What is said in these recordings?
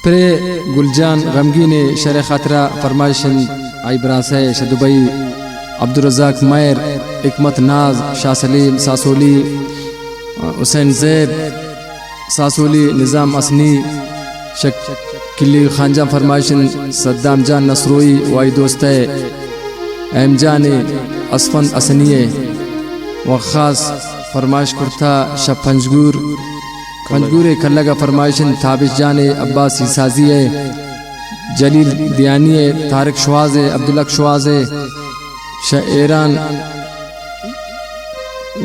Pray Gulzan गमगीन sir खतरा फरमाइशन आई बरासे शदुबई अब्दुलरज़ाक मैर हिकमत नाज शाह सलीम सासोली हुसैन ज़ैब सासोली निज़ाम असनी शक्ली खानजा फरमाइशन सद्दाम जान नसरोई वाई दोस्त एम जान असफन असनिए व ख़ास फरमाइश कुर्ता शब पंजगूर कल्लगा फरमाइशन थाबिश जान अब्बास साजी जलील दियानी तारिक शवाज़ अब्दुल्ला शवाज़ शाह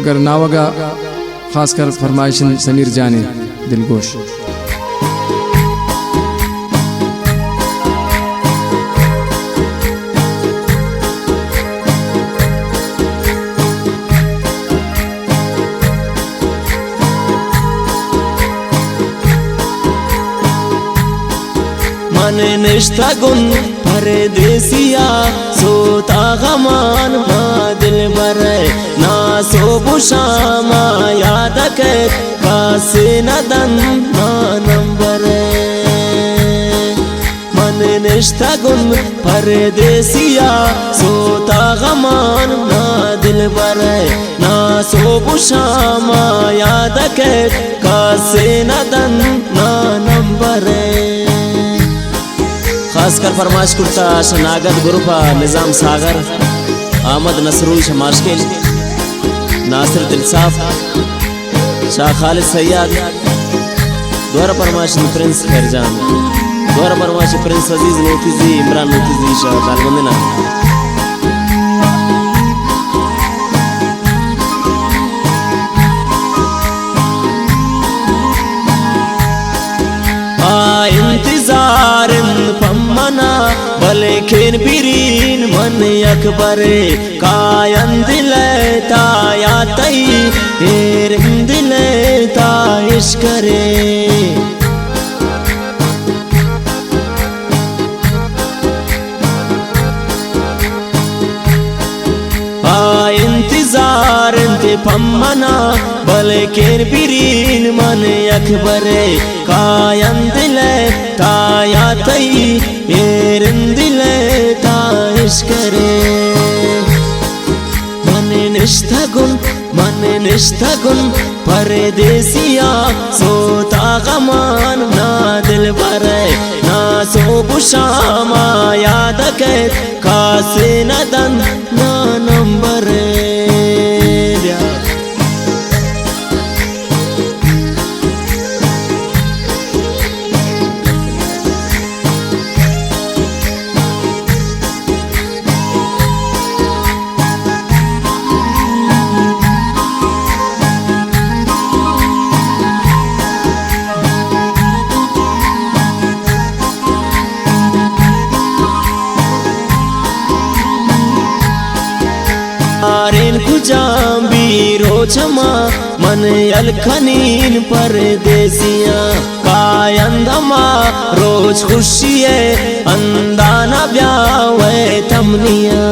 गरनावगा खासकर फरमाइशन समीर जाने दिलगोश मन निष्ठगुन परदेसिया सोता गमान मा दिल बरे ना सो बुशामा याद के कासे नदन ना नंबरे मन निष्ठगुन परदेसिया सोता गमान मा दिल बरे ना सो बुशामा याद के कासे नदन ना नंबरे खासकर फरमाइश कुर्ता शनागत ग्रुपा निज़ाम सागर अहमद नसरूई शमाशकिल नासिर दिलसाफ शाह खालिद सैयद दोहरा फरमाइश प्रिंस खैरजान दोहरा फरमाइश प्रिंस अजीज नोतिजी इमरान नोतिजी शाह दालबंदना इंतजार पम्मना भले खेन बिरीन मन अकबरे कायन दिले ताया तई हेर दिले ताइश करे इंतजार ते पम्मना भले केर बिरीन मन अकबरे कायन दिले ताया तई हेरन दिले ताइश करे मन निष्ठगुन परदेसिया सोता गमान ना दिल बरे ना सो बुशामा याद के कासे नदन ना नंबरे कुजाम्बी रोचमा मन अलखनीन परदेसिया कायंदमा रोज खुशी अंदाना ब्यावे तमनिया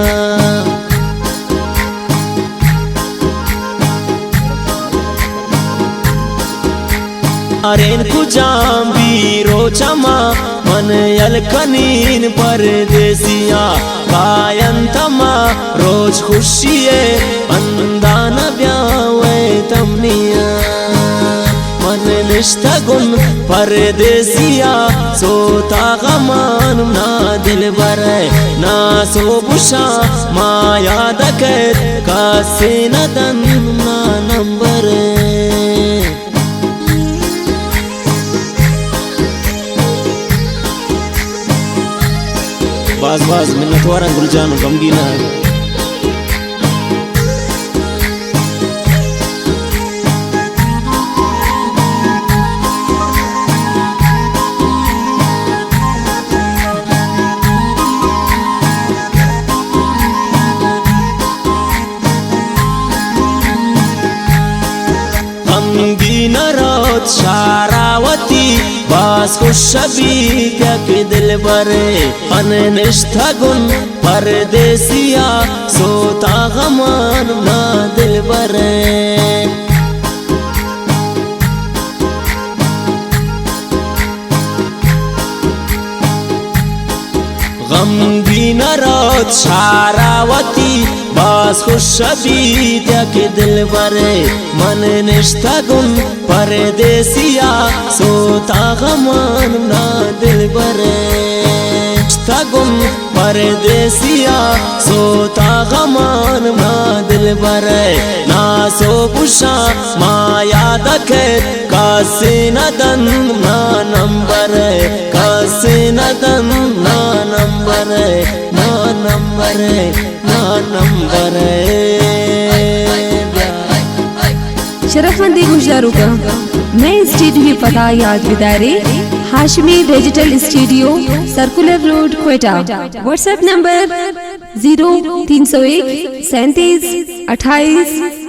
अरेन कुजाम्बी रोचमा मन अलखनीन परदेसिया कायंतमा रोज खुशी अंदान ब्यावे तमनिया मन निष्ठगुन परदेसिया सोता गमान ना दिल बरे ना सो बुशा माया दकत कासे नदन ना नंबरे बाज बाज मिन्नत वारा गुलजान गमगीना गमगीना रात शारावती बास को शबी क्या के दिल बरे अनिष्ठगुन परदेसिया सोता गमान ना दिल बरे गमगीन रात शारावती बास खुशबी के दिल बरे मन निष्ठा गुन परदेसिया सोता गमान ना दिल बरे गुन परदेसिया सोता गमान ना दिल बरे ना सो पुषा माया दखे कासे नदन ना नंबर कासे नदन ना नंबर ना नंबर ना नंबर। शरफमंदी गुजरारू का मैं स्टूडियो पता याद बिदारे Hashmi digital studio circular road Quetta. WhatsApp number 0301 37 28